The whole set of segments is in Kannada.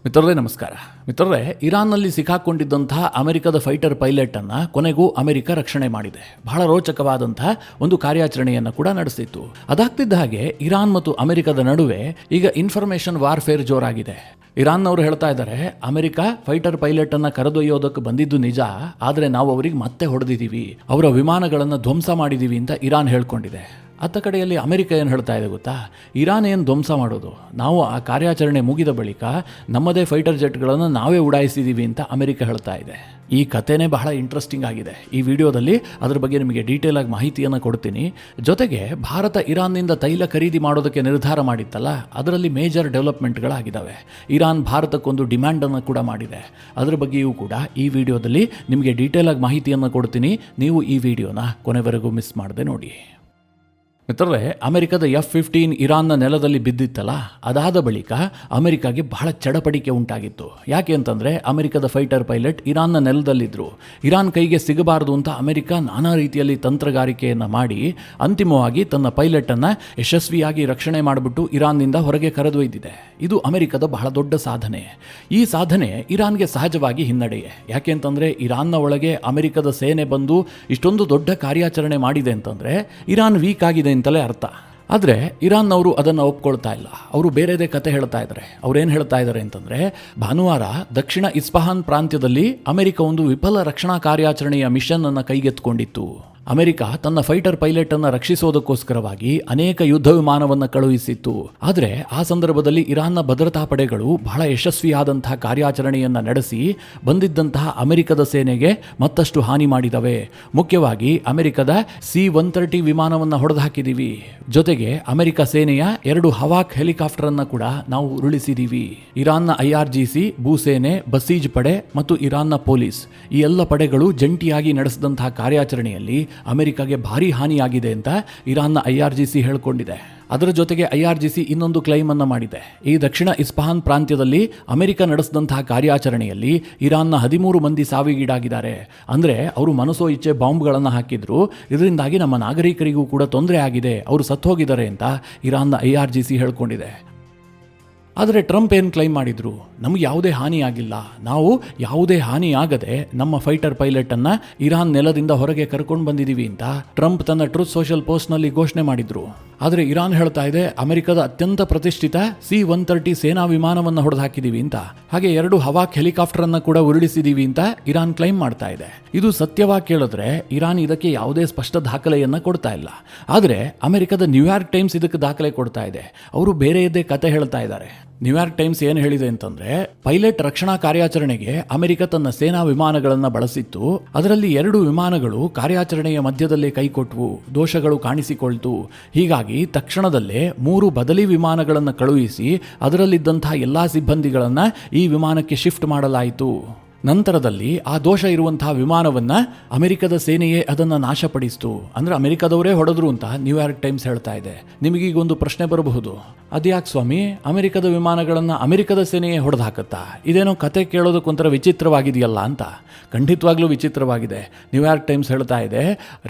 ಮಿತ್ರರೇ ನಮಸ್ಕಾರ. ಮಿತ್ರರೇ, ಇರಾನ್ನಲ್ಲಿ ಸಿಕ್ಕಾಕೊಂಡಿದ್ದಂತಹ ಅಮೆರಿಕದ ಫೈಟರ್ ಪೈಲಟನ್ನು ಕೊನೆಗೂ ಅಮೆರಿಕ ರಕ್ಷಣೆ ಮಾಡಿದೆ. ಬಹಳ ರೋಚಕವಾದಂತಹ ಒಂದು ಕಾರ್ಯಾಚರಣೆಯನ್ನು ಕೂಡ ನಡೆಸಿತ್ತು. ಅದಾಗ್ತಿದ್ದ ಹಾಗೆ ಇರಾನ್ ಮತ್ತು ಅಮೆರಿಕದ ನಡುವೆ ಈಗ ಇನ್ಫಾರ್ಮೇಷನ್ ವಾರ್ಫೇರ್ ಜೋರಾಗಿದೆ. ಇರಾನ್ನವರು ಹೇಳ್ತಾ ಇದ್ದಾರೆ, ಅಮೆರಿಕ ಫೈಟರ್ ಪೈಲಟನ್ನು ಕರೆದೊಯ್ಯೋದಕ್ಕೆ ಬಂದಿದ್ದು ನಿಜ, ಆದರೆ ನಾವು ಅವರಿಗೆ ಮತ್ತೆ ಹೊಡೆದಿದ್ದೀವಿ, ಅವರ ವಿಮಾನಗಳನ್ನು ಧ್ವಂಸ ಮಾಡಿದ್ದೀವಿ ಅಂತ ಇರಾನ್ ಹೇಳ್ಕೊಂಡಿದೆ. ಅತ್ತ ಕಡೆಯಲ್ಲಿ ಅಮೆರಿಕ ಏನು ಹೇಳ್ತಾ ಇದೆ ಗೊತ್ತಾ, ಇರಾನ್ ಏನು ಧ್ವಂಸ ಮಾಡೋದು, ನಾವು ಆ ಕಾರ್ಯಾಚರಣೆ ಮುಗಿದ ಬಳಿಕ ನಮ್ಮದೇ ಫೈಟರ್ ಜೆಟ್ಗಳನ್ನು ನಾವೇ ಉಡಾಯಿಸಿದ್ದೀವಿ ಅಂತ ಅಮೆರಿಕ ಹೇಳ್ತಾ ಇದೆ. ಈ ಕಥೆನೇ ಬಹಳ ಇಂಟ್ರೆಸ್ಟಿಂಗ್ ಆಗಿದೆ. ಈ ವಿಡಿಯೋದಲ್ಲಿ ಅದರ ಬಗ್ಗೆ ನಿಮಗೆ ಡೀಟೇಲ್ ಆಗಿ ಮಾಹಿತಿಯನ್ನು ಕೊಡ್ತೀನಿ. ಜೊತೆಗೆ ಭಾರತ ಇರಾನ್ನಿಂದ ತೈಲ ಖರೀದಿ ಮಾಡೋದಕ್ಕೆ ನಿರ್ಧಾರ ಮಾಡಿತ್ತಲ್ಲ, ಅದರಲ್ಲಿ ಮೇಜರ್ ಡೆವಲಪ್ಮೆಂಟ್ಗಳಾಗಿದ್ದಾವೆ. ಇರಾನ್ ಭಾರತಕ್ಕೊಂದು ಡಿಮ್ಯಾಂಡನ್ನು ಕೂಡ ಮಾಡಿದೆ. ಅದರ ಬಗ್ಗೆಯೂ ಕೂಡ ಈ ವಿಡಿಯೋದಲ್ಲಿ ನಿಮಗೆ ಡೀಟೇಲ್ ಆಗಿ ಮಾಹಿತಿಯನ್ನು ಕೊಡ್ತೀನಿ. ನೀವು ಈ ವಿಡಿಯೋನ ಕೊನೆವರೆಗೂ ಮಿಸ್ ಮಾಡದೆ ನೋಡಿ. ಮಿತ್ರರೇ, ಅಮೆರಿಕದ F-15 ಇರಾನ್ನ ನೆಲದಲ್ಲಿ ಬಿದ್ದಿತ್ತಲ್ಲ, ಅದಾದ ಬಳಿಕ ಅಮೆರಿಕಾಗೆ ಬಹಳ ಚಡಪಡಿಕೆ ಉಂಟಾಗಿತ್ತು. ಯಾಕೆ ಅಂತಂದರೆ ಅಮೆರಿಕದ ಫೈಟರ್ ಪೈಲಟ್ ಇರಾನ್ನ ನೆಲದಲ್ಲಿದ್ದರು. ಇರಾನ್ ಕೈಗೆ ಸಿಗಬಾರದು ಅಂತ ಅಮೆರಿಕ ನಾನಾ ರೀತಿಯಲ್ಲಿ ತಂತ್ರಗಾರಿಕೆಯನ್ನು ಮಾಡಿ ಅಂತಿಮವಾಗಿ ತನ್ನ ಪೈಲಟನ್ನು ಯಶಸ್ವಿಯಾಗಿ ರಕ್ಷಣೆ ಮಾಡಿಬಿಟ್ಟು ಇರಾನ್ನಿಂದ ಹೊರಗೆ ಕರೆದೊಯ್ದಿದೆ. ಇದು ಅಮೆರಿಕದ ಬಹಳ ದೊಡ್ಡ ಸಾಧನೆ. ಈ ಸಾಧನೆ ಇರಾನ್ಗೆ ಸಹಜವಾಗಿ ಹಿನ್ನಡೆಯೇ. ಯಾಕೆ ಅಂತಂದರೆ ಇರಾನ್ನ ಒಳಗೆ ಅಮೆರಿಕದ ಸೇನೆ ಬಂದು ಇಷ್ಟೊಂದು ದೊಡ್ಡ ಕಾರ್ಯಾಚರಣೆ ಮಾಡಿದೆ ಅಂತಂದರೆ ಇರಾನ್ ವೀಕ್ ಆಗಿದೆ ಅಂತಲೇ ಅರ್ಥ. ಆದರೆ ಇರಾನ್ನವರು ಅದನ್ನು ಒಪ್ಕೊಳ್ತಾ ಇಲ್ಲ. ಅವರು ಬೇರೆದೇ ಕತೆ ಹೇಳ್ತಾ ಇದ್ದಾರೆ. ಅವ್ರೇನು ಹೇಳ್ತಾ ಇದ್ದಾರೆ ಅಂತಂದರೆ, ಭಾನುವಾರ ದಕ್ಷಿಣ ಇಸ್ಫಹಾನ್ ಪ್ರಾಂತ್ಯದಲ್ಲಿ ಅಮೆರಿಕ ಒಂದು ವಿಫಲ ರಕ್ಷಣಾ ಕಾರ್ಯಾಚರಣೆಯ ಮಿಷನ್ ಅನ್ನು ಕೈಗೆತ್ತಿಕೊಂಡಿತ್ತು. ಅಮೆರಿಕ ತನ್ನ ಫೈಟರ್ ಪೈಲಟನ್ನು ರಕ್ಷಿಸೋದಕ್ಕೋಸ್ಕರವಾಗಿ ಅನೇಕ ಯುದ್ಧ ವಿಮಾನವನ್ನು ಕಳುಹಿಸಿತ್ತು. ಆದರೆ ಆ ಸಂದರ್ಭದಲ್ಲಿ ಇರಾನ್ನ ಭದ್ರತಾ ಪಡೆಗಳು ಬಹಳ ಯಶಸ್ವಿಯಾದಂತಹ ಕಾರ್ಯಾಚರಣೆಯನ್ನು ನಡೆಸಿ ಬಂದಿದ್ದಂತಹ ಅಮೆರಿಕದ ಸೇನೆಗೆ ಮತ್ತಷ್ಟು ಹಾನಿ ಮಾಡಿದವೆ. ಮುಖ್ಯವಾಗಿ ಅಮೆರಿಕದ C-130 ವಿಮಾನವನ್ನು ಹೊಡೆದು ಹಾಕಿದ್ದೀವಿ. ಜೊತೆಗೆ ಅಮೆರಿಕ ಸೇನೆಯ 2 ಹವಾಕ್ ಹೆಲಿಕಾಪ್ಟರನ್ನು ಕೂಡ ನಾವು ಉರುಳಿಸಿದ್ದೀವಿ. ಇರಾನ್ನ IRGC, ಭೂಸೇನೆ, ಬಸೀಜ್ ಪಡೆ ಮತ್ತು ಇರಾನ್ನ ಪೊಲೀಸ್, ಈ ಎಲ್ಲ ಪಡೆಗಳು ಜಂಟಿಯಾಗಿ ನಡೆಸಿದಂತಹ ಕಾರ್ಯಾಚರಣೆಯಲ್ಲಿ ಅಮೆರಿಕಾಗೆ ಭಾರಿ ಹಾನಿಯಾಗಿದೆ ಅಂತ ಇರಾನ್ನ IRGC ಹೇಳಿಕೊಂಡಿದೆ. ಅದರ ಜೊತೆಗೆ IRGC ಇನ್ನೊಂದು ಕ್ಲೈಮ್ ಅನ್ನು ಮಾಡಿದೆ. ಈ ದಕ್ಷಿಣ ಇಸ್ಫಹಾನ್ ಪ್ರಾಂತ್ಯದಲ್ಲಿ ಅಮೆರಿಕ ನಡೆಸಿದಂತಹ ಕಾರ್ಯಾಚರಣೆಯಲ್ಲಿ ಇರಾನ್ನ 13 ಮಂದಿ ಸಾವಿಗೀಡಾಗಿದ್ದಾರೆ. ಅಂದರೆ ಅವರು ಮನಸೋ ಇಚ್ಛೆ ಬಾಂಬ್ಗಳನ್ನು ಹಾಕಿದ್ರು. ಇದರಿಂದಾಗಿ ನಮ್ಮ ನಾಗರಿಕರಿಗೂ ಕೂಡ ತೊಂದರೆ ಆಗಿದೆ, ಅವರು ಸತ್ತೋಗಿದ್ದಾರೆ ಅಂತ ಇರಾನ್ನ IRGC ಹೇಳ್ಕೊಂಡಿದೆ. ಆದರೆ ಟ್ರಂಪ್ ಏನು ಕ್ಲೈಮ್ ಮಾಡಿದ್ರು, ನಮಗೆ ಯಾವುದೇ ಹಾನಿ ಆಗಿಲ್ಲ, ನಾವು ಯಾವುದೇ ಹಾನಿಯಾಗದೆ ನಮ್ಮ ಫೈಟರ್ ಪೈಲಟನ್ನು ಇರಾನ್ ನೆಲದಿಂದ ಹೊರಗೆ ಕರ್ಕೊಂಡು ಬಂದಿದ್ದೀವಿ ಅಂತ ಟ್ರಂಪ್ ತನ್ನ ಟ್ರೂತ್ ಸೋಷಿಯಲ್ ಪೋಸ್ಟ್ನಲ್ಲಿ ಘೋಷಣೆ ಮಾಡಿದ್ರು. ಆದರೆ ಇರಾನ್ ಹೇಳ್ತಾ ಇದೆ, ಅಮೆರಿಕದ ಅತ್ಯಂತ ಪ್ರತಿಷ್ಠಿತ C-130 ಸೇನಾ ವಿಮಾನವನ್ನು ಹೊಡೆದು ಹಾಕಿದ್ದೀವಿ ಅಂತ, ಹಾಗೆ 2 ಹವಾಕ್ ಹೆಲಿಕಾಪ್ಟರನ್ನು ಕೂಡ ಉರುಳಿಸಿದ್ದೀವಿ ಅಂತ ಇರಾನ್ ಕ್ಲೈಮ್ ಮಾಡ್ತಾ ಇದೆ. ಇದು ಸತ್ಯವಾಗಿ ಕೇಳಿದ್ರೆ ಇರಾನ್ ಇದಕ್ಕೆ ಯಾವುದೇ ಸ್ಪಷ್ಟ ದಾಖಲೆಯನ್ನು ಕೊಡ್ತಾ ಇಲ್ಲ. ಆದರೆ ಅಮೆರಿಕದ ನ್ಯೂಯಾರ್ಕ್ ಟೈಮ್ಸ್ ಇದಕ್ಕೆ ದಾಖಲೆ ಕೊಡ್ತಾ ಇದೆ. ಅವರು ಬೇರೆಯದ್ದೇ ಕತೆ ಹೇಳ್ತಾ ಇದ್ದಾರೆ. ನ್ಯೂಯಾರ್ಕ್ ಟೈಮ್ಸ್ ಏನು ಹೇಳಿದೆ ಅಂತಂದ್ರೆ, ಪೈಲಟ್ ರಕ್ಷಣಾ ಕಾರ್ಯಾಚರಣೆಗೆ ಅಮೆರಿಕ ತನ್ನ ಸೇನಾ ವಿಮಾನಗಳನ್ನು ಬಳಸಿತ್ತು. ಅದರಲ್ಲಿ 2 ವಿಮಾನಗಳು ಕಾರ್ಯಾಚರಣೆಯ ಮಧ್ಯದಲ್ಲೇ ಕೈಕೊಟ್ವು, ದೋಷಗಳು ಕಾಣಿಸಿಕೊಳ್ತು. ಹೀಗಾಗಿ ತಕ್ಷಣದಲ್ಲೇ 3 ಬದಲಿ ವಿಮಾನಗಳನ್ನು ಕಳುಹಿಸಿ ಅದರಲ್ಲಿದ್ದಂತಹ ಎಲ್ಲಾ ಸಿಬ್ಬಂದಿಗಳನ್ನು ಈ ವಿಮಾನಕ್ಕೆ ಶಿಫ್ಟ್ ಮಾಡಲಾಯಿತು. ನಂತರದಲ್ಲಿ ಆ ದೋಷ ಇರುವಂತಹ ವಿಮಾನವನ್ನು ಅಮೆರಿಕದ ಸೇನೆಯೇ ಅದನ್ನು ನಾಶಪಡಿಸಿತು. ಅಂದರೆ ಅಮೆರಿಕದವರೇ ಹೊಡೆದ್ರು ಅಂತ ನ್ಯೂಯಾರ್ಕ್ ಟೈಮ್ಸ್ ಹೇಳ್ತಾ ಇದೆ. ನಿಮಗೀಗೊಂದು ಪ್ರಶ್ನೆ ಬರಬಹುದು, ಅದ್ಯಾಕೆ ಸ್ವಾಮಿ ಅಮೆರಿಕದ ವಿಮಾನಗಳನ್ನು ಅಮೆರಿಕದ ಸೇನೆಯೇ ಹೊಡೆದು ಹಾಕುತ್ತಾ? ಇದೇನೋ ಕತೆ ಕೇಳೋದಕ್ಕೊಂಥರ ವಿಚಿತ್ರವಾಗಿದೆಯಲ್ಲ ಅಂತ. ಖಂಡಿತವಾಗ್ಲೂ ವಿಚಿತ್ರವಾಗಿದೆ. ನ್ಯೂಯಾರ್ಕ್ ಟೈಮ್ಸ್ ಹೇಳ್ತಾ ಇದೆ,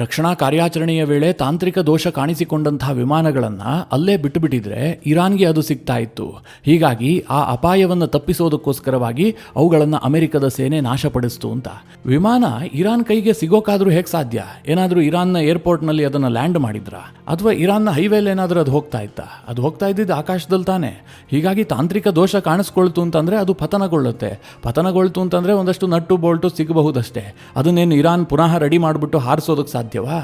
ರಕ್ಷಣಾ ಕಾರ್ಯಾಚರಣೆಯ ವೇಳೆ ತಾಂತ್ರಿಕ ದೋಷ ಕಾಣಿಸಿಕೊಂಡಂತಹ ವಿಮಾನಗಳನ್ನು ಅಲ್ಲೇ ಬಿಟ್ಟುಬಿಟ್ಟಿದ್ರೆ ಇರಾನ್ಗೆ ಅದು ಸಿಗ್ತಾ ಇತ್ತು. ಹೀಗಾಗಿ ಆ ಅಪಾಯವನ್ನು ತಪ್ಪಿಸೋದಕ್ಕೋಸ್ಕರವಾಗಿ ಅವುಗಳನ್ನು ಅಮೆರಿಕದ ಸೇನೆ ನಾಶಪಡಿಸ್ತು ಅಂತ. ವಿಮಾನ ಇರಾನ್ ಕೈಗೆ ಸಿಗೋಕಾದ್ರೂ ಹೇಗೆ ಸಾಧ್ಯ? ಏನಾದರೂ ಇರಾನ್ನ ಏರ್ಪೋರ್ಟ್ನಲ್ಲಿ ಅದನ್ನು ಲ್ಯಾಂಡ್ ಮಾಡಿದ್ರ, ಅಥವಾ ಇರಾನ್ನ ಹೈವೇಲಿ ಏನಾದರೂ ಅದು ಹೋಗ್ತಾ ಇತ್ತಾ? ಅದು ಹೋಗ್ತಾ ಇದ್ದಿದ್ದು ಆಕಾಶದಲ್ಲಿ ತಾನೆ. ಹೀಗಾಗಿ ತಾಂತ್ರಿಕ ದೋಷ ಕಾಣಿಸ್ಕೊಳ್ತು ಅಂತಂದರೆ ಅದು ಪತನಗೊಳ್ಳುತ್ತೆ. ಪತನಗೊಳ್ತು ಅಂತಂದರೆ ಒಂದಷ್ಟು ನಟ್ಟು ಬೋಲ್ಟು ಸಿಗಬಹುದಷ್ಟೇ. ಅದನ್ನೇನು ಇರಾನ್ ಪುನಃ ರೆಡಿ ಮಾಡಿಬಿಟ್ಟು ಹಾರಿಸೋದಕ್ಕೆ ಸಾಧ್ಯವಾ?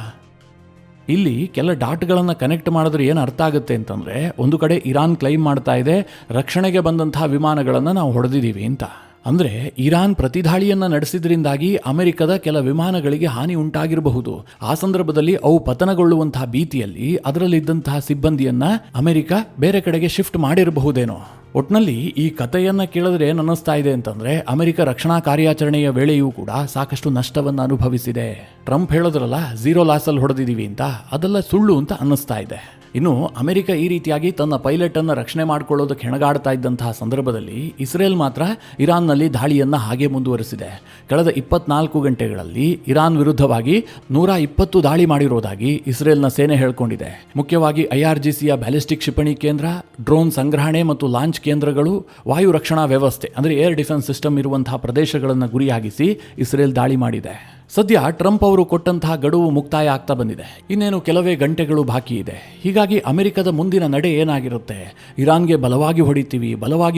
ಇಲ್ಲಿ ಕೆಲ ಡಾಟ್ಗಳನ್ನು ಕನೆಕ್ಟ್ ಮಾಡಿದ್ರೆ ಏನು ಅರ್ಥ ಆಗುತ್ತೆ ಅಂತಂದರೆ, ಒಂದು ಕಡೆ ಇರಾನ್ ಕ್ಲೈಮ್ ಮಾಡ್ತಾ ಇದೆ ರಕ್ಷಣೆಗೆ ಬಂದಂತಹ ವಿಮಾನಗಳನ್ನು ನಾವು ಹೊಡೆದಿದ್ದೀವಿ ಅಂತ. ಅಂದರೆ ಇರಾನ್ ಪ್ರತಿದಾಳಿಯನ್ನು ನಡೆಸಿದ್ರಿಂದಾಗಿ ಅಮೆರಿಕದ ಕೆಲ ವಿಮಾನಗಳಿಗೆ ಹಾನಿ ಉಂಟಾಗಿರಬಹುದು. ಆ ಸಂದರ್ಭದಲ್ಲಿ ಅವು ಪತನಗೊಳ್ಳುವಂತಹ ಭೀತಿಯಲ್ಲಿ ಅದರಲ್ಲಿದ್ದಂತಹ ಸಿಬ್ಬಂದಿಯನ್ನು ಅಮೆರಿಕ ಬೇರೆ ಕಡೆಗೆ ಶಿಫ್ಟ್ ಮಾಡಿರಬಹುದೇನೋ. ಒಟ್ನಲ್ಲಿ ಈ ಕಥೆಯನ್ನು ಕೇಳಿದ್ರೆ ಏನು ಅನ್ನಿಸ್ತಾ ಇದೆ ಅಂತಂದರೆ, ಅಮೆರಿಕ ರಕ್ಷಣಾ ಕಾರ್ಯಾಚರಣೆಯ ವೇಳೆಯೂ ಕೂಡ ಸಾಕಷ್ಟು ನಷ್ಟವನ್ನು ಅನುಭವಿಸಿದೆ. ಟ್ರಂಪ್ ಹೇಳಿದ್ರಲ್ಲ 0 ಲಾಸಲ್ಲಿ ಹೊಡೆದಿದ್ದೀವಿ ಅಂತ, ಅದೆಲ್ಲ ಸುಳ್ಳು ಅಂತ ಅನ್ನಿಸ್ತಾ ಇದೆ. ಇನ್ನು ಅಮೆರಿಕ ಈ ರೀತಿಯಾಗಿ ತನ್ನ ಪೈಲಟ್ ಅನ್ನು ರಕ್ಷಣೆ ಮಾಡಿಕೊಳ್ಳೋದಕ್ಕೆ ಹೆಣಗಾಡ್ತಾ ಇದ್ದಂತಹ ಸಂದರ್ಭದಲ್ಲಿ ಇಸ್ರೇಲ್ ಮಾತ್ರ ಇರಾನ್ನಲ್ಲಿ ದಾಳಿಯನ್ನು ಹಾಗೆ ಮುಂದುವರೆಸಿದೆ. ಕಳೆದ 24 ಗಂಟೆಗಳಲ್ಲಿ ಇರಾನ್ ವಿರುದ್ಧವಾಗಿ 120 ದಾಳಿ ಮಾಡಿರುವುದಾಗಿ ಇಸ್ರೇಲ್ನ ಸೇನೆ ಹೇಳಿಕೊಂಡಿದೆ. ಮುಖ್ಯವಾಗಿ IRGCಯ ಬ್ಯಾಲಿಸ್ಟಿಕ್ ಕ್ಷಿಪಣಿ ಕೇಂದ್ರ, ಡ್ರೋನ್ ಸಂಗ್ರಹಣೆ ಮತ್ತು ಲಾಂಚ್ ಕೇಂದ್ರಗಳು, ವಾಯು ರಕ್ಷಣಾ ವ್ಯವಸ್ಥೆ ಅಂದರೆ ಏರ್ ಡಿಫೆನ್ಸ್ ಸಿಸ್ಟಮ್ ಇರುವಂತಹ ಪ್ರದೇಶಗಳನ್ನು ಗುರಿಯಾಗಿಸಿ ಇಸ್ರೇಲ್ ದಾಳಿ ಮಾಡಿದೆ. ಸದ್ಯ ಟ್ರಂಪ್ ಅವರು ಕೊಟ್ಟಂತಹ ಗಡುವು ಮುಕ್ತಾಯ ಆಗ್ತಾ ಬಂದಿದೆ. ಇನ್ನೇನು ಕೆಲವೇ ಗಂಟೆಗಳು ಬಾಕಿ ಇದೆ. ಹೀಗಾಗಿ ಅಮೆರಿಕದ ಮುಂದಿನ ನಡೆ ಏನಾಗಿರುತ್ತೆ? ಇರಾನ್ಗೆ ಬಲವಾಗಿ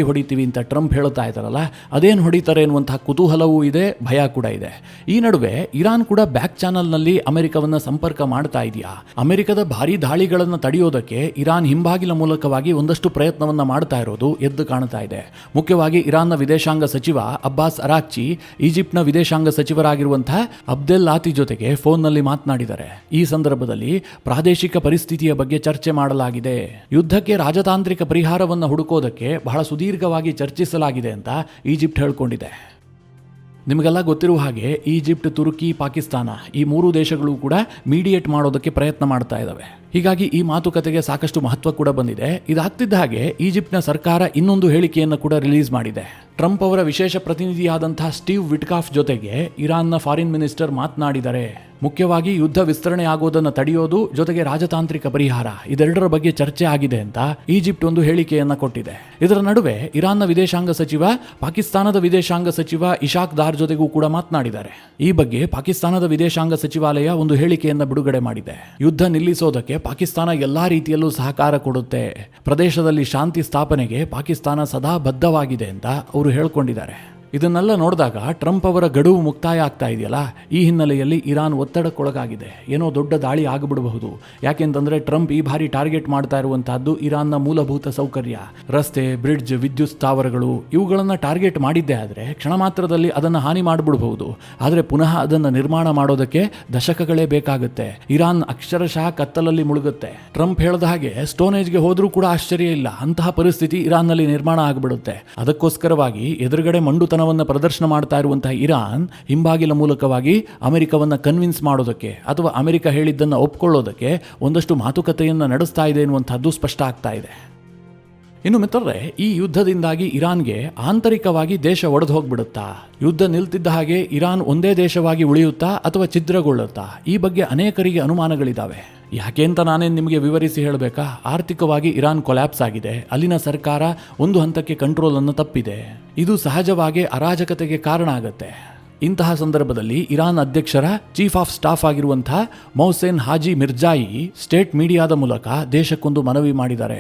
ಹೊಡಿತೀವಿ ಅಂತ ಟ್ರಂಪ್ ಹೇಳ್ತಾ ಇದ್ದಾರಲ್ಲ, ಅದೇನು ಹೊಡಿತಾರೆ ಎನ್ನುವಂತಹ ಕುತೂಹಲವೂ ಇದೆ, ಭಯ ಕೂಡ ಇದೆ. ಈ ನಡುವೆ ಇರಾನ್ ಕೂಡ ಬ್ಯಾಕ್ ಚಾನಲ್ನಲ್ಲಿ ಅಮೆರಿಕವನ್ನು ಸಂಪರ್ಕ ಮಾಡ್ತಾ ಇದೆಯಾ? ಅಮೆರಿಕದ ಭಾರೀ ದಾಳಿಗಳನ್ನು ತಡೆಯೋದಕ್ಕೆ ಇರಾನ್ ಹಿಂಬಾಗಿಲ ಮೂಲಕವಾಗಿ ಒಂದಷ್ಟು ಪ್ರಯತ್ನವನ್ನು ಮಾಡ್ತಾ ಇರೋದು ಎದ್ದು ಕಾಣ್ತಾ ಇದೆ. ಮುಖ್ಯವಾಗಿ ಇರಾನ್ನ ವಿದೇಶಾಂಗ ಸಚಿವ ಅಬ್ಬಾಸ್ ಅರಾಕ್ಚಿ ಈಜಿಪ್ಟ್ನ ವಿದೇಶಾಂಗ ಸಚಿವರಾಗಿರುವಂತಹ ಅಬ್ದೆಲ್ ಆತಿ ಜೊತೆಗೆ ಫೋನ್ನಲ್ಲಿ ಮಾತನಾಡಿದ್ದಾರೆ. ಈ ಸಂದರ್ಭದಲ್ಲಿ ಪ್ರಾದೇಶಿಕ ಪರಿಸ್ಥಿತಿಯ ಬಗ್ಗೆ ಚರ್ಚೆ ಮಾಡಲಾಗಿದೆ. ಯುದ್ಧಕ್ಕೆ ರಾಜತಾಂತ್ರಿಕ ಪರಿಹಾರವನ್ನು ಹುಡುಕೋದಕ್ಕೆ ಬಹಳ ಸುದೀರ್ಘವಾಗಿ ಚರ್ಚಿಸಲಾಗಿದೆ ಅಂತ ಈಜಿಪ್ಟ್ ಹೇಳಿಕೊಂಡಿದೆ. ನಿಮಗೆಲ್ಲ ಗೊತ್ತಿರುವ ಹಾಗೆ ಈಜಿಪ್ಟ್, ತುರ್ಕಿ, ಪಾಕಿಸ್ತಾನ ಈ 3 ದೇಶಗಳು ಕೂಡ ಮೀಡಿಯೇಟ್ ಮಾಡೋದಕ್ಕೆ ಪ್ರಯತ್ನ ಮಾಡ್ತಾ ಇದ್ದಾವೆ. ಹೀಗಾಗಿ ಈ ಮಾತುಕತೆಗೆ ಸಾಕಷ್ಟು ಮಹತ್ವ ಕೂಡ ಬಂದಿದೆ. ಇದಾಗ್ತಿದ್ದ ಹಾಗೆ ಈಜಿಪ್ಟ್ನ ಸರ್ಕಾರ ಇನ್ನೊಂದು ಹೇಳಿಕೆಯನ್ನು ಕೂಡ ರಿಲೀಸ್ ಮಾಡಿದೆ. ಟ್ರಂಪ್ ಅವರ ವಿಶೇಷ ಪ್ರತಿನಿಧಿಯಾದಂತಹ ಸ್ಟೀವ್ ವಿಟ್ಕಾಫ್ ಜೊತೆಗೆ ಇರಾನ್ನ ಫಾರಿನ್ ಮಿನಿಸ್ಟರ್ ಮಾತನಾಡಿದ್ದಾರೆ. ಮುಖ್ಯವಾಗಿ ಯುದ್ಧ ವಿಸ್ತರಣೆ ಆಗೋದನ್ನು ತಡೆಯೋದು ಜೊತೆಗೆ ರಾಜತಾಂತ್ರಿಕ ಪರಿಹಾರ ಇದೆರಡರ ಬಗ್ಗೆ ಚರ್ಚೆ ಆಗಿದೆ ಅಂತ ಈಜಿಪ್ಟ್ ಒಂದು ಹೇಳಿಕೆಯನ್ನ ಕೊಟ್ಟಿದೆ. ಇದರ ನಡುವೆ ಇರಾನ್ನ ವಿದೇಶಾಂಗ ಸಚಿವ ಪಾಕಿಸ್ತಾನದ ವಿದೇಶಾಂಗ ಸಚಿವ ಇಶಾಕ್ ದಾರ್ ಜೊತೆಗೂ ಕೂಡ ಮಾತನಾಡಿದ್ದಾರೆ. ಈ ಬಗ್ಗೆ ಪಾಕಿಸ್ತಾನದ ವಿದೇಶಾಂಗ ಸಚಿವಾಲಯ ಒಂದು ಹೇಳಿಕೆಯನ್ನು ಬಿಡುಗಡೆ ಮಾಡಿದೆ. ಯುದ್ಧ ನಿಲ್ಲಿಸೋದಕ್ಕೆ ಪಾಕಿಸ್ತಾನ ಎಲ್ಲಾ ರೀತಿಯಲ್ಲೂ ಸಹಕಾರ ಕೊಡುತ್ತೆ, ಪ್ರದೇಶದಲ್ಲಿ ಶಾಂತಿ ಸ್ಥಾಪನೆಗೆ ಪಾಕಿಸ್ತಾನ ಸದಾ ಬದ್ಧವಾಗಿದೆ ಅಂತ ಅವರು ಹೇಳ್ಕೊಂಡಿದ್ದಾರೆ. ಇದನ್ನೆಲ್ಲ ನೋಡಿದಾಗ ಟ್ರಂಪ್ ಅವರ ಗಡುವು ಮುಕ್ತಾಯ ಆಗ್ತಾ ಇದೆಯಲ್ಲ, ಈ ಹಿನ್ನೆಲೆಯಲ್ಲಿ ಇರಾನ್ ಒತ್ತಡಕ್ಕೊಳಗಾಗಿದೆ. ಏನೋ ದೊಡ್ಡ ದಾಳಿ ಆಗಿಬಿಡಬಹುದು. ಯಾಕೆಂತಂದ್ರೆ ಟ್ರಂಪ್ ಈ ಬಾರಿ ಟಾರ್ಗೆಟ್ ಮಾಡ್ತಾ ಇರುವಂತಹದ್ದು ಇರಾನ್ನ ಮೂಲಭೂತ ಸೌಕರ್ಯ, ರಸ್ತೆ, ಬ್ರಿಡ್ಜ್, ವಿದ್ಯುತ್ ಸ್ಥಾವರಗಳು ಇವುಗಳನ್ನು ಟಾರ್ಗೆಟ್ ಮಾಡಿದ್ದೇ ಆದರೆ ಕ್ಷಣ ಮಾತ್ರದಲ್ಲಿ ಅದನ್ನು ಹಾನಿ ಮಾಡಿಬಿಡಬಹುದು. ಆದರೆ ಪುನಃ ಅದನ್ನು ನಿರ್ಮಾಣ ಮಾಡೋದಕ್ಕೆ ದಶಕಗಳೇ ಬೇಕಾಗುತ್ತೆ. ಇರಾನ್ ಅಕ್ಷರಶಃ ಕತ್ತಲಲ್ಲಿ ಮುಳುಗುತ್ತೆ. ಟ್ರಂಪ್ ಹೇಳಿದ ಹಾಗೆ ಸ್ಟೋನ್ ಏಜ್ಗೆ ಹೋದ್ರೂ ಕೂಡ ಆಶ್ಚರ್ಯ ಇಲ್ಲ, ಅಂತಹ ಪರಿಸ್ಥಿತಿ ಇರಾನ್ನಲ್ಲಿ ನಿರ್ಮಾಣ ಆಗಿಬಿಡುತ್ತೆ. ಅದಕ್ಕೋಸ್ಕರವಾಗಿ ಎದುರುಗಡೆ ಮಂಡುತನವನ್ನು ಪ್ರದರ್ಶನ ಮಾಡ್ತಾ ಇರುವಂತಹ ಇರಾನ್ ಹಿಂಬಾಗಿಲ ಮೂಲಕವಾಗಿ ಅಮೆರಿಕವನ್ನು ಕನ್ವಿನ್ಸ್ ಮಾಡೋದಕ್ಕೆ ಅಥವಾ ಅಮೆರಿಕ ಹೇಳಿದ್ದನ್ನು ಒಪ್ಕೊಳ್ಳೋದಕ್ಕೆ ಒಂದಷ್ಟು ಮಾತುಕತೆಯನ್ನು ನಡೆಸ್ತಾ ಇದೆ ಎನ್ನುವಂಥದ್ದು ಸ್ಪಷ್ಟ ಆಗ್ತಾ ಇದೆ. ಇನ್ನು ಮಿತ್ರರೇ, ಈ ಯುದ್ಧದಿಂದಾಗಿ ಇರಾನ್ಗೆ ಆಂತರಿಕವಾಗಿ ದೇಶ ಒಡೆದು ಹೋಗ್ಬಿಡುತ್ತಾ? ಯುದ್ಧ ನಿಲ್ತಿದ್ದ ಹಾಗೆ ಇರಾನ್ ಒಂದೇ ದೇಶವಾಗಿ ಉಳಿಯುತ್ತಾ ಅಥವಾ ಛಿದ್ರಗೊಳ್ಳುತ್ತಾ? ಈ ಬಗ್ಗೆ ಅನೇಕರಿಗೆ ಅನುಮಾನಗಳಿದ್ದಾವೆ. ಯಾಕೆ ಅಂತ ನಾನೇನು ನಿಮಗೆ ವಿವರಿಸಿ ಹೇಳಬೇಕಾ? ಆರ್ಥಿಕವಾಗಿ ಇರಾನ್ ಕೊಲ್ಯಾಪ್ಸ್ ಆಗಿದೆ. ಅಲ್ಲಿನ ಸರ್ಕಾರ ಒಂದು ಹಂತಕ್ಕೆ ಕಂಟ್ರೋಲನ್ನು ತಪ್ಪಿದೆ. ಇದು ಸಹಜವಾಗಿ ಅರಾಜಕತೆಗೆ ಕಾರಣ ಆಗುತ್ತೆ. ಇಂತಹ ಸಂದರ್ಭದಲ್ಲಿ ಇರಾನ್ ಅಧ್ಯಕ್ಷರ ಚೀಫ್ ಆಫ್ ಸ್ಟಾಫ್ ಆಗಿರುವಂತಹ ಮೊಹ್ಸೆನ್ ಹಾಜಿ ಮಿರ್ಜಾಯಿ ಸ್ಟೇಟ್ ಮೀಡಿಯಾದ ಮೂಲಕ ದೇಶಕ್ಕೊಂದು ಮನವಿ ಮಾಡಿದ್ದಾರೆ.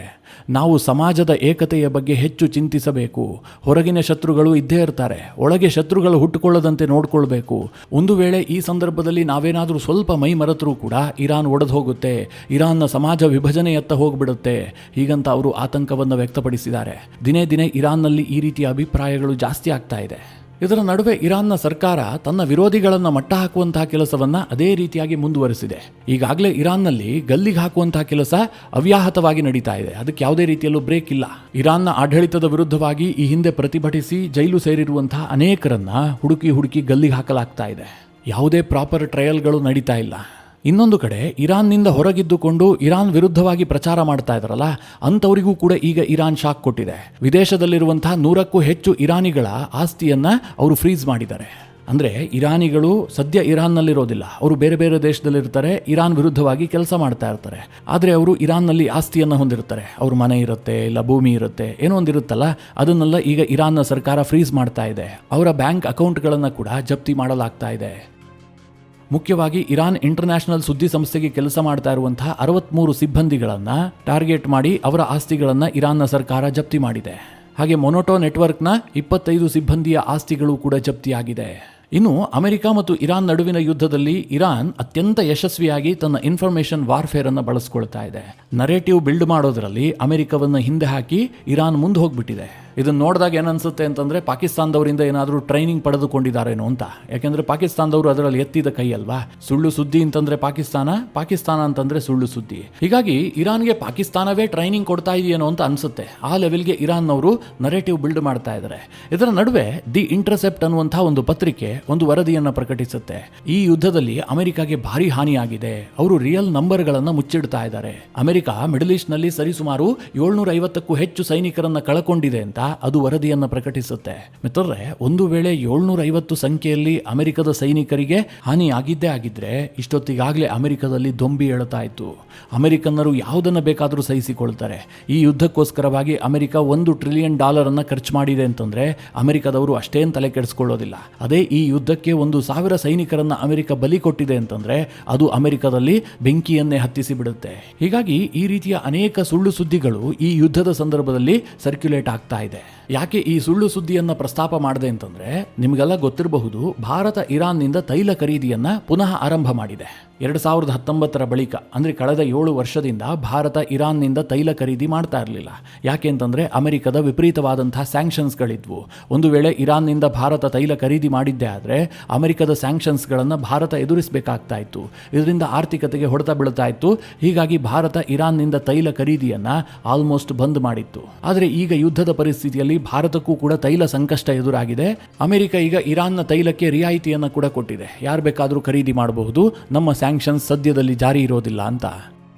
ನಾವು ಸಮಾಜದ ಏಕತೆಯ ಬಗ್ಗೆ ಹೆಚ್ಚು ಚಿಂತಿಸಬೇಕು. ಹೊರಗಿನ ಶತ್ರುಗಳು ಇದ್ದೇ ಇರ್ತಾರೆ, ಒಳಗೆ ಶತ್ರುಗಳು ಹುಟ್ಟುಕೊಳ್ಳದಂತೆ ನೋಡ್ಕೊಳ್ಬೇಕು. ಒಂದು ವೇಳೆ ಈ ಸಂದರ್ಭದಲ್ಲಿ ನಾವೇನಾದರೂ ಸ್ವಲ್ಪ ಮೈ ಮರೆತರೂ ಕೂಡ ಇರಾನ್ ಒಡೆದು ಹೋಗುತ್ತೆ, ಇರಾನ್ನ ಸಮಾಜ ವಿಭಜನೆಯತ್ತ ಹೋಗ್ಬಿಡುತ್ತೆ, ಹೀಗಂತ ಅವರು ಆತಂಕವನ್ನು ವ್ಯಕ್ತಪಡಿಸಿದ್ದಾರೆ. ದಿನೇ ದಿನೇ ಇರಾನ್ನಲ್ಲಿ ಈ ರೀತಿಯ ಅಭಿಪ್ರಾಯಗಳು ಜಾಸ್ತಿ ಆಗ್ತಾ ಇದೆ. ಇದರ ನಡುವೆ ಇರಾನ್ನ ಸರ್ಕಾರ ತನ್ನ ವಿರೋಧಿಗಳನ್ನು ಮಟ್ಟ ಹಾಕುವಂತಹ ಕೆಲಸವನ್ನ ಅದೇ ರೀತಿಯಾಗಿ ಮುಂದುವರೆಸಿದೆ. ಈಗಾಗಲೇ ಇರಾನ್ನಲ್ಲಿ ಗಲ್ಲಿಗೆ ಹಾಕುವಂತಹ ಕೆಲಸ ಅವ್ಯಾಹತವಾಗಿ ನಡೀತಾ ಇದೆ. ಅದಕ್ಕೆ ಯಾವುದೇ ರೀತಿಯಲ್ಲೂ ಬ್ರೇಕ್ ಇಲ್ಲ. ಇರಾನ್ನ ಆಡಳಿತದ ವಿರುದ್ಧವಾಗಿ ಈ ಹಿಂದೆ ಪ್ರತಿಭಟಿಸಿ ಜೈಲು ಸೇರಿರುವಂತಹ ಅನೇಕರನ್ನ ಹುಡುಕಿ ಗಲ್ಲಿಗೆ ಹಾಕಲಾಗ್ತಾ ಇದೆ. ಯಾವುದೇ ಪ್ರಾಪರ್ ಟ್ರಯಲ್ಗಳು ನಡೀತಾ ಇಲ್ಲ. ಇನ್ನೊಂದು ಕಡೆ ಇರಾನ್ನಿಂದ ಹೊರಗಿದ್ದುಕೊಂಡು ಇರಾನ್ ವಿರುದ್ಧವಾಗಿ ಪ್ರಚಾರ ಮಾಡ್ತಾ ಇದ್ದಾರಲ್ಲ, ಅಂಥವರಿಗೂ ಕೂಡ ಈಗ ಇರಾನ್ ಶಾಕ್ ಕೊಟ್ಟಿದೆ. ವಿದೇಶದಲ್ಲಿರುವಂತಹ 100ಕ್ಕೂ ಹೆಚ್ಚು ಇರಾನಿಗಳ ಆಸ್ತಿಯನ್ನ ಅವರು ಫ್ರೀಸ್ ಮಾಡಿದ್ದಾರೆ. ಅಂದರೆ ಇರಾನಿಗಳು ಸದ್ಯ ಇರಾನ್ನಲ್ಲಿರೋದಿಲ್ಲ, ಅವರು ಬೇರೆ ಬೇರೆ ದೇಶದಲ್ಲಿರ್ತಾರೆ, ಇರಾನ್ ವಿರುದ್ಧವಾಗಿ ಕೆಲಸ ಮಾಡ್ತಾ ಇರ್ತಾರೆ. ಆದರೆ ಅವರು ಇರಾನ್ನಲ್ಲಿ ಆಸ್ತಿಯನ್ನು ಹೊಂದಿರ್ತಾರೆ. ಅವ್ರ ಮನೆ ಇರುತ್ತೆ, ಇಲ್ಲ ಭೂಮಿ ಇರುತ್ತೆ, ಏನೋ ಒಂದಿರುತ್ತಲ್ಲ, ಅದನ್ನೆಲ್ಲ ಈಗ ಇರಾನ್ನ ಸರ್ಕಾರ ಫ್ರೀಸ್ ಮಾಡ್ತಾ ಇದೆ. ಅವರ ಬ್ಯಾಂಕ್ ಅಕೌಂಟ್ಗಳನ್ನು ಕೂಡ ಜಪ್ತಿ ಮಾಡಲಾಗ್ತಾ ಇದೆ. ಮುಖ್ಯವಾಗಿ ಇರಾನ್ ಇಂಟರ್ನ್ಯಾಷನಲ್ ಸುದ್ದಿ ಸಂಸ್ಥೆಗೆ ಕೆಲಸ ಮಾಡ್ತಾ ಇರುವಂತಹ 63 ಸಿಬ್ಬಂದಿಗಳನ್ನು ಟಾರ್ಗೆಟ್ ಮಾಡಿ ಅವರ ಆಸ್ತಿಗಳನ್ನು ಇರಾನ್ನ ಸರ್ಕಾರ ಜಪ್ತಿ ಮಾಡಿದೆ. ಹಾಗೆ ಮೊನೊಟೋ ನೆಟ್ವರ್ಕ್ನ 25 ಸಿಬ್ಬಂದಿಯ ಆಸ್ತಿಗಳು ಕೂಡ ಜಪ್ತಿಯಾಗಿದೆ. ಇನ್ನು ಅಮೆರಿಕ ಮತ್ತು ಇರಾನ್ ನಡುವಿನ ಯುದ್ಧದಲ್ಲಿ ಇರಾನ್ ಅತ್ಯಂತ ಯಶಸ್ವಿಯಾಗಿ ತನ್ನ ಇನ್ಫಾರ್ಮೇಷನ್ ವಾರ್ಫೇರ್ ಅನ್ನು ಬಳಸ್ಕೊಳ್ತಾ ಇದೆ. ನರೇಟಿವ್ ಬಿಲ್ಡ್ ಮಾಡೋದರಲ್ಲಿ ಅಮೆರಿಕವನ್ನು ಹಿಂದೆ ಹಾಕಿ ಇರಾನ್ ಮುಂದೆ ಹೋಗ್ಬಿಟ್ಟಿದೆ. ಇದನ್ನು ನೋಡಿದಾಗ ಏನನ್ಸುತ್ತೆ ಅಂತಂದರೆ ಪಾಕಿಸ್ತಾನದವರಿಂದ ಏನಾದರೂ ಟ್ರೈನಿಂಗ್ ಪಡೆದುಕೊಂಡಿದ್ದಾರೇನೋ ಅಂತ. ಯಾಕೆಂದರೆ ಪಾಕಿಸ್ತಾನದವರು ಅದರಲ್ಲಿ ಎತ್ತಿದ ಕೈ ಅಲ್ವಾ. ಸುಳ್ಳು ಸುದ್ದಿ ಅಂತಂದರೆ ಪಾಕಿಸ್ತಾನ, ಪಾಕಿಸ್ತಾನ ಅಂತಂದರೆ ಸುಳ್ಳು ಸುದ್ದಿ. ಹೀಗಾಗಿ ಇರಾನ್ಗೆ ಪಾಕಿಸ್ತಾನವೇ ಟ್ರೈನಿಂಗ್ ಕೊಡ್ತಾ ಇದೆಯೇನೋ ಅಂತ ಅನಿಸುತ್ತೆ. ಆ ಲೆವೆಲ್ಗೆ ಇರಾನ್ನವರು ನರೇಟಿವ್ ಬಿಲ್ಡ್ ಮಾಡ್ತಾ ಇದ್ದಾರೆ. ಇದರ ನಡುವೆ ದಿ ಇಂಟರ್ಸೆಪ್ಟ್ ಅನ್ನುವಂಥ ಒಂದು ಪತ್ರಿಕೆ ಒಂದು ವರದಿಯನ್ನು ಪ್ರಕಟಿಸುತ್ತೆ. ಈ ಯುದ್ಧದಲ್ಲಿ ಅಮೆರಿಕಾಗೆ ಭಾರಿ ಹಾನಿಯಾಗಿದೆ, ಅವರು ರಿಯಲ್ ನಂಬರ್ಗಳನ್ನು ಮುಚ್ಚಿಡ್ತಾ ಇದ್ದಾರೆ. ಅಮೆರಿಕ ಮಿಡಲ್ ಈಸ್ಟ್ ನಲ್ಲಿ ಸರಿಸುಮಾರು 750ಕ್ಕೂ ಹೆಚ್ಚು ಸೈನಿಕರನ್ನ ಕಳಕೊಂಡಿದೆ ಅಂತ ಅದು ವರದಿಯನ್ನು ಪ್ರಕಟಿಸುತ್ತೆ. ಮಿತ್ರರೇ, ಒಂದು ವೇಳೆ 750 ಸಂಖ್ಯೆಯಲ್ಲಿ ಅಮೆರಿಕದ ಸೈನಿಕರಿಗೆ ಹಾನಿ ಆಗಿದ್ದೇ ಆಗಿದ್ರೆ ಇಷ್ಟೊತ್ತಿಗಾಗಲೇ ಅಮೆರಿಕದಲ್ಲಿ ದೊಂಬಿ ಏಳುತ್ತಾ ಇತ್ತು. ಅಮೆರಿಕನ್ನರು ಯಾವುದನ್ನು ಬೇಕಾದರೂ ಸಹಿಸಿಕೊಳ್ತಾರೆ. ಈ ಯುದ್ಧಕ್ಕೋಸ್ಕರವಾಗಿ ಅಮೆರಿಕ $1 ಟ್ರಿಲಿಯನ್ ಅನ್ನು ಖರ್ಚು ಮಾಡಿದೆ ಅಂತಂದ್ರೆ ಅಮೆರಿಕದವರು ಅಷ್ಟೇನು ತಲೆ ಕೆಡಿಸ್ಕೊಳ್ಳೋದಿಲ್ಲ. ಅದೇ ಈ ಯುದ್ಧಕ್ಕೆ 1,000 ಸೈನಿಕರನ್ನ ಅಮೆರಿಕ ಬಲಿ ಕೊಟ್ಟಿದೆ ಅಂತಂದ್ರೆ ಅದು ಅಮೆರಿಕದಲ್ಲಿ ಬೆಂಕಿಯನ್ನೇ ಹತ್ತಿಸಿ ಬಿಡುತ್ತೆ. ಹೀಗಾಗಿ ಈ ರೀತಿಯ ಅನೇಕ ಸುಳ್ಳು ಸುದ್ದಿಗಳು ಈ ಯುದ್ಧದ ಸಂದರ್ಭದಲ್ಲಿ ಸರ್ಕ್ಯುಲೇಟ್ ಆಗ್ತಾ ಇದೆ. ಯಾಕೆ ಈ ಸುಳ್ಳು ಸುದ್ದಿಯನ್ನು ಪ್ರಸ್ತಾಪ ಮಾಡಿದೆ ಅಂತಂದ್ರೆ, ನಿಮಗೆಲ್ಲ ಗೊತ್ತಿರಬಹುದು, ಭಾರತ ಇರಾನ್ನಿಂದ ತೈಲ ಖರೀದಿಯನ್ನ ಪುನಃ ಆರಂಭ ಮಾಡಿದೆ. 2019 ಬಳಿಕ, ಅಂದರೆ ಕಳೆದ 7 ವರ್ಷದಿಂದ ಭಾರತ ಇರಾನ್ನಿಂದ ತೈಲ ಖರೀದಿ ಮಾಡ್ತಾ ಇರಲಿಲ್ಲ. ಯಾಕೆ ಅಂತಂದರೆ ಅಮೆರಿಕದ ವಿಪರೀತವಾದಂತಹ ಸ್ಯಾಂಕ್ಷನ್ಸ್ಗಳಿದ್ವು. ಒಂದು ವೇಳೆ ಇರಾನ್ನಿಂದ ಭಾರತ ತೈಲ ಖರೀದಿ ಮಾಡಿದ್ದೇ ಆದರೆ ಅಮೆರಿಕದ ಸ್ಯಾಂಕ್ಷನ್ಸ್ಗಳನ್ನು ಭಾರತ ಎದುರಿಸಬೇಕಾಗ್ತಾ ಇತ್ತು. ಇದರಿಂದ ಆರ್ಥಿಕತೆಗೆ ಹೊಡೆತ ಬೀಳ್ತಾ ಇತ್ತು. ಹೀಗಾಗಿ ಭಾರತ ಇರಾನ್ನಿಂದ ತೈಲ ಖರೀದಿಯನ್ನು ಆಲ್ಮೋಸ್ಟ್ ಬಂದ್ ಮಾಡಿತ್ತು. ಆದರೆ ಈಗ ಯುದ್ಧದ ಪರಿಸ್ಥಿತಿಯಲ್ಲಿ ಭಾರತಕ್ಕೂ ಕೂಡ ತೈಲ ಸಂಕಷ್ಟ ಎದುರಾಗಿದೆ. ಅಮೆರಿಕ ಈಗ ಇರಾನ್ನ ತೈಲಕ್ಕೆ ರಿಯಾಯಿತಿಯನ್ನು ಕೂಡ ಕೊಟ್ಟಿದೆ. ಯಾರು ಬೇಕಾದರೂ ಖರೀದಿ ಮಾಡಬಹುದು, ನಮ್ಮ ಸ್ಯಾಂಕ್ಷನ್ಸ್ ಸದ್ಯದಲ್ಲಿ ಜಾರಿ ಇರೋದಿಲ್ಲ ಅಂತ.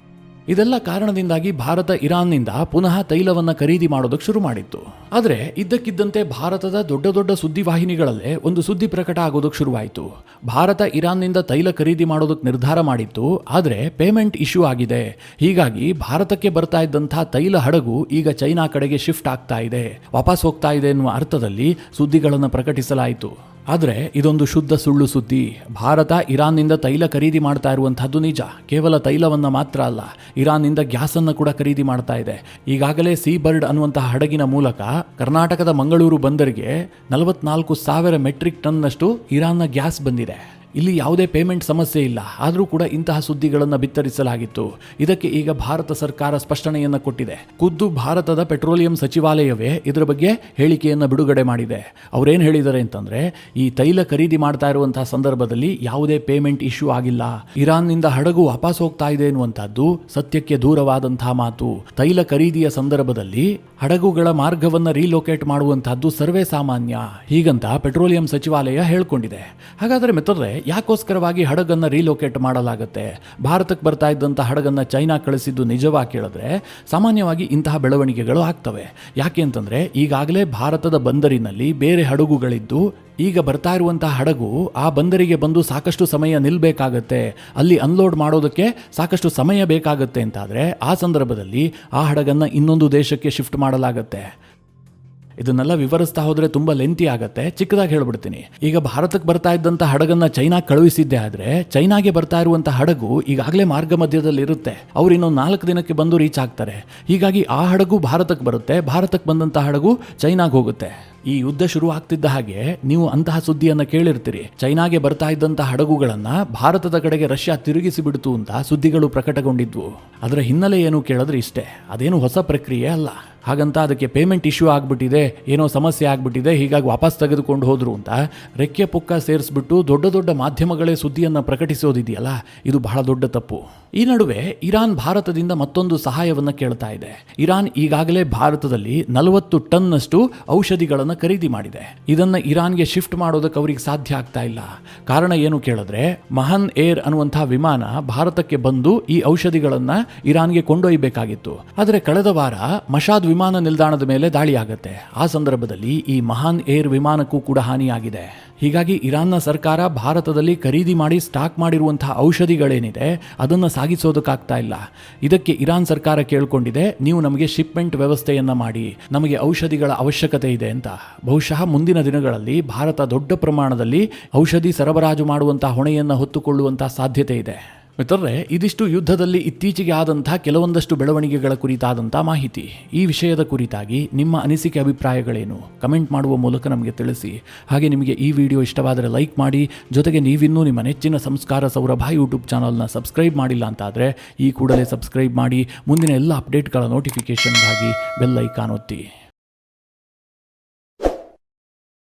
ಇದೆಲ್ಲ ಕಾರಣದಿಂದಾಗಿ ಭಾರತ ಇರಾನ್ನಿಂದ ಪುನಃ ತೈಲವನ್ನು ಖರೀದಿ ಮಾಡೋದಕ್ಕೆ ಶುರು ಮಾಡಿತ್ತು. ಆದರೆ ಇದ್ದಕ್ಕಿದ್ದಂತೆ ಭಾರತದ ದೊಡ್ಡ ದೊಡ್ಡ ಸುದ್ದಿವಾಹಿನಿಗಳಲ್ಲೇ ಒಂದು ಸುದ್ದಿ ಪ್ರಕಟ ಆಗೋದಕ್ಕೆ ಶುರುವಾಯಿತು. ಭಾರತ ಇರಾನ್ನಿಂದ ತೈಲ ಖರೀದಿ ಮಾಡೋದಕ್ಕೆ ನಿರ್ಧಾರ ಮಾಡಿತ್ತು, ಆದರೆ ಪೇಮೆಂಟ್ ಇಶ್ಯೂ ಆಗಿದೆ. ಹೀಗಾಗಿ ಭಾರತಕ್ಕೆ ಬರ್ತಾ ಇದ್ದಂಥ ತೈಲ ಹಡಗು ಈಗ ಚೈನಾ ಕಡೆಗೆ ಶಿಫ್ಟ್ ಆಗ್ತಾ ಇದೆ, ವಾಪಸ್ ಹೋಗ್ತಾ ಇದೆ ಎನ್ನುವ ಅರ್ಥದಲ್ಲಿ ಸುದ್ದಿಗಳನ್ನು ಪ್ರಕಟಿಸಲಾಯಿತು. ಆದರೆ ಇದೊಂದು ಶುದ್ಧ ಸುಳ್ಳು ಸುದ್ದಿ. ಭಾರತ ಇರಾನ್ನಿಂದ ತೈಲ ಖರೀದಿ ಮಾಡ್ತಾ ಇರುವಂತಹದ್ದು ನಿಜ. ಕೇವಲ ತೈಲವನ್ನು ಮಾತ್ರ ಅಲ್ಲ, ಇರಾನ್ನಿಂದ ಗ್ಯಾಸನ್ನು ಕೂಡ ಖರೀದಿ ಮಾಡ್ತಾ ಇದೆ. ಈಗಾಗಲೇ ಸೀ ಬರ್ಡ್ ಅನ್ನುವಂತಹ ಹಡಗಿನ ಮೂಲಕ ಕರ್ನಾಟಕದ ಮಂಗಳೂರು ಬಂದರಿಗೆ 44,000 ಮೆಟ್ರಿಕ್ ಟನ್ನಷ್ಟು ಇರಾನ್ನ ಗ್ಯಾಸ್ ಬಂದಿದೆ. ಇಲ್ಲಿ ಯಾವುದೇ ಪೇಮೆಂಟ್ ಸಮಸ್ಯೆ ಇಲ್ಲ. ಆದರೂ ಕೂಡ ಇಂತಹ ಸುದ್ದಿಗಳನ್ನು ಬಿತ್ತರಿಸಲಾಗಿತ್ತು. ಇದಕ್ಕೆ ಈಗ ಭಾರತ ಸರ್ಕಾರ ಸ್ಪಷ್ಟನೆಯನ್ನು ಕೊಟ್ಟಿದೆ. ಖುದ್ದು ಭಾರತದ ಪೆಟ್ರೋಲಿಯಂ ಸಚಿವಾಲಯವೇ ಇದರ ಬಗ್ಗೆ ಹೇಳಿಕೆಯನ್ನು ಬಿಡುಗಡೆ ಮಾಡಿದೆ. ಅವರೇನು ಹೇಳಿದ್ದಾರೆ ಅಂತಂದ್ರೆ, ಈ ತೈಲ ಖರೀದಿ ಮಾಡ್ತಾ ಇರುವಂತಹ ಸಂದರ್ಭದಲ್ಲಿ ಯಾವುದೇ ಪೇಮೆಂಟ್ ಇಶ್ಯೂ ಆಗಿಲ್ಲ. ಇರಾನ್ನಿಂದ ಹಡಗು ವಾಪಸ್ ಹೋಗ್ತಾ ಇದೆ ಎನ್ನುವಂತಹದ್ದು ಸತ್ಯಕ್ಕೆ ದೂರವಾದಂತಹ ಮಾತು. ತೈಲ ಖರೀದಿಯ ಸಂದರ್ಭದಲ್ಲಿ ಹಡಗುಗಳ ಮಾರ್ಗವನ್ನು ರೀಲೊಕೇಟ್ ಮಾಡುವಂತಹದ್ದು ಸರ್ವೇ ಸಾಮಾನ್ಯ, ಹೀಗಂತ ಪೆಟ್ರೋಲಿಯಂ ಸಚಿವಾಲಯ ಹೇಳ್ಕೊಂಡಿದೆ. ಹಾಗಾದರೆ ಮಿತ್ರರೇ, ಯಾಕೋಸ್ಕರವಾಗಿ ಹಡಗನ್ನು ರೀಲೊಕೇಟ್ ಮಾಡಲಾಗುತ್ತೆ? ಭಾರತಕ್ಕೆ ಬರ್ತಾ ಇದ್ದಂಥ ಹಡಗನ್ನು ಚೈನಾ ಕಳಿಸಿದ್ದು ನಿಜವಾಗಿ ಕೇಳಿದ್ರೆ ಸಾಮಾನ್ಯವಾಗಿ ಇಂತಹ ಬೆಳವಣಿಗೆಗಳು ಆಗ್ತವೆ. ಯಾಕೆ ಅಂತಂದರೆ ಈಗಾಗಲೇ ಭಾರತದ ಬಂದರಿನಲ್ಲಿ ಬೇರೆ ಹಡಗುಗಳಿದ್ದು ಈಗ ಬರ್ತಾ ಇರುವಂತಹ ಹಡಗು ಆ ಬಂದರಿಗೆ ಬಂದು ಸಾಕಷ್ಟು ಸಮಯ ನಿಲ್ಲಬೇಕಾಗತ್ತೆ, ಅಲ್ಲಿ ಅನ್ಲೋಡ್ ಮಾಡೋದಕ್ಕೆ ಸಾಕಷ್ಟು ಸಮಯ ಬೇಕಾಗುತ್ತೆ ಅಂತಾದರೆ ಆ ಸಂದರ್ಭದಲ್ಲಿ ಆ ಹಡಗನ್ನು ಇನ್ನೊಂದು ದೇಶಕ್ಕೆ ಶಿಫ್ಟ್ ಮಾಡಲಾಗುತ್ತೆ. ಇದನ್ನೆಲ್ಲ ವಿವರಿಸ್ತಾ ಹೋದರೆ ತುಂಬ ಲೆಂತಿ ಆಗುತ್ತೆ. ಚಿಕ್ಕದಾಗಿ ಹೇಳ್ಬಿಡ್ತೀನಿ. ಈಗ ಭಾರತಕ್ಕೆ ಬರ್ತಾ ಇದ್ದಂಥ ಹಡಗನ್ನು ಚೈನಾ ಕಳುಹಿಸಿದ್ದೆ ಆದರೆ ಚೈನಾಗೆ ಬರ್ತಾ ಇರುವಂಥ ಹಡಗು ಈಗಾಗಲೇ ಮಾರ್ಗ ಮಧ್ಯದಲ್ಲಿ ಇರುತ್ತೆ. ಅವ್ರು ಇನ್ನೊಂದು 4 ದಿನಕ್ಕೆ ಬಂದು ರೀಚ್ ಆಗ್ತಾರೆ. ಹೀಗಾಗಿ ಆ ಹಡಗು ಭಾರತಕ್ಕೆ ಬರುತ್ತೆ, ಭಾರತಕ್ಕೆ ಬಂದಂಥ ಹಡಗು ಚೈನಾಗೆ ಹೋಗುತ್ತೆ. ಈ ಯುದ್ಧ ಶುರು ಆಗ್ತಿದ್ದ ಹಾಗೆ ನೀವು ಅಂತಹ ಸುದ್ದಿಯನ್ನು ಕೇಳಿರ್ತೀರಿ. ಚೈನಾಗೆ ಬರ್ತಾ ಇದ್ದಂಥ ಹಡಗುಗಳನ್ನು ಭಾರತದ ಕಡೆಗೆ ರಷ್ಯಾ ತಿರುಗಿಸಿ ಬಿಡ್ತು ಅಂತ ಸುದ್ದಿಗಳು ಪ್ರಕಟಗೊಂಡಿದ್ವು. ಅದರ ಹಿನ್ನೆಲೆ ಏನು ಕೇಳಿದ್ರೆ ಇಷ್ಟೇ, ಅದೇನು ಹೊಸ ಪ್ರಕ್ರಿಯೆ ಅಲ್ಲ. ಹಾಗಂತ ಅದಕ್ಕೆ ಪೇಮೆಂಟ್ ಇಶ್ಯೂ ಆಗಿಬಿಟ್ಟಿದೆ, ಏನೋ ಸಮಸ್ಯೆ ಆಗಿಬಿಟ್ಟಿದೆ, ಹೀಗಾಗಿ ವಾಪಸ್ ತೆಗೆದುಕೊಂಡು ಹೋದ್ರು ಅಂತ ರೆಕ್ಕೆ ಪುಕ್ಕ ಸೇರಿಸ್ಬಿಟ್ಟು ದೊಡ್ಡ ದೊಡ್ಡ ಮಾಧ್ಯಮಗಳೇ ಸುದ್ದಿಯನ್ನು ಪ್ರಕಟಿಸೋದಿದೆಯಲ್ಲ, ಇದು ಬಹಳ ದೊಡ್ಡ ತಪ್ಪು. ಈ ನಡುವೆ ಇರಾನ್ ಭಾರತದಿಂದ ಮತ್ತೊಂದು ಸಹಾಯವನ್ನು ಕೇಳ್ತಾ ಇದೆ. ಇರಾನ್ ಈಗಾಗಲೇ ಭಾರತದಲ್ಲಿ 40 ಟನ್ನಷ್ಟು ಔಷಧಿಗಳನ್ನು ಖರೀದಿ ಮಾಡಿದೆ. ಇದನ್ನು ಇರಾನ್ಗೆ ಶಿಫ್ಟ್ ಮಾಡೋದಕ್ಕೆ ಅವರಿಗೆ ಸಾಧ್ಯ ಆಗ್ತಾ ಇಲ್ಲ. ಕಾರಣ ಏನು ಕೇಳಿದ್ರೆ, ಮಹನ್ ಏರ್ ಅನ್ನುವಂತಹ ವಿಮಾನ ಭಾರತಕ್ಕೆ ಬಂದು ಈ ಔಷಧಿಗಳನ್ನು ಇರಾನ್ಗೆ ಕೊಂಡೊಯ್ಯಬೇಕಾಗಿತ್ತು. ಆದರೆ ಕಳೆದ ವಾರ ಮಶಾದ್ ವಿಮಾನ ನಿಲ್ದಾಣದ ಮೇಲೆ ದಾಳಿ ಆಗುತ್ತೆ. ಆ ಸಂದರ್ಭದಲ್ಲಿ ಈ ಮಹಾನ್ ಏರ್ ವಿಮಾನಕ್ಕೂ ಕೂಡ ಹಾನಿಯಾಗಿದೆ. ಹೀಗಾಗಿ ಇರಾನ್ನ ಸರ್ಕಾರ ಭಾರತದಲ್ಲಿ ಖರೀದಿ ಮಾಡಿ ಸ್ಟಾಕ್ ಮಾಡಿರುವಂತಹ ಔಷಧಿಗಳೇನಿದೆ ಅದನ್ನು ಸಾಗಿಸೋದಕ್ಕಾಗ್ತಾ ಇಲ್ಲ. ಇದಕ್ಕೆ ಇರಾನ್ ಸರ್ಕಾರ ಕೇಳ್ಕೊಂಡಿದೆ, ನೀವು ನಮಗೆ ಶಿಪ್ಮೆಂಟ್ ವ್ಯವಸ್ಥೆಯನ್ನು ಮಾಡಿ, ನಮಗೆ ಔಷಧಿಗಳ ಅವಶ್ಯಕತೆ ಇದೆ ಅಂತ. ಬಹುಶಃ ಮುಂದಿನ ದಿನಗಳಲ್ಲಿ ಭಾರತ ದೊಡ್ಡ ಪ್ರಮಾಣದಲ್ಲಿ ಔಷಧಿ ಸರಬರಾಜು ಮಾಡುವಂತಹ ಹೊಣೆಯನ್ನು ಹೊತ್ತುಕೊಳ್ಳುವಂತಹ ಸಾಧ್ಯತೆ ಇದೆ. ಮಿತ್ರರೇ, ಇದಿಷ್ಟು ಯುದ್ಧದಲ್ಲಿ ಇತ್ತೀಚೆಗೆ ಆದಂತಹ ಕೆಲವೊಂದಷ್ಟು ಬೆಳವಣಿಗೆಗಳ ಕುರಿತಾದಂಥ ಮಾಹಿತಿ. ಈ ವಿಷಯದ ಕುರಿತಾಗಿ ನಿಮ್ಮ ಅನಿಸಿಕೆ ಅಭಿಪ್ರಾಯಗಳೇನು? ಕಮೆಂಟ್ ಮಾಡುವ ಮೂಲಕ ನಮಗೆ ತಿಳಿಸಿ. ಹಾಗೆ ನಿಮಗೆ ಈ ವಿಡಿಯೋ ಇಷ್ಟವಾದರೆ ಲೈಕ್ ಮಾಡಿ. ಜೊತೆಗೆ ನೀವಿನ್ನೂ ನಿಮ್ಮ ನೆಚ್ಚಿನ ಸಂಸ್ಕಾರ ಸೌರಭ ಯೂಟ್ಯೂಬ್ ಚಾನಲ್ನ ಸಬ್ಸ್ಕ್ರೈಬ್ ಮಾಡಿಲ್ಲ ಅಂತಾದರೆ ಈ ಕೂಡಲೇ ಸಬ್ಸ್ಕ್ರೈಬ್ ಮಾಡಿ. ಮುಂದಿನ ಎಲ್ಲ ಅಪ್ಡೇಟ್ಗಳ ನೋಟಿಫಿಕೇಷನ್ಗಾಗಿ ಬೆಲ್ ಐಕಾನ್ ಒತ್ತಿ.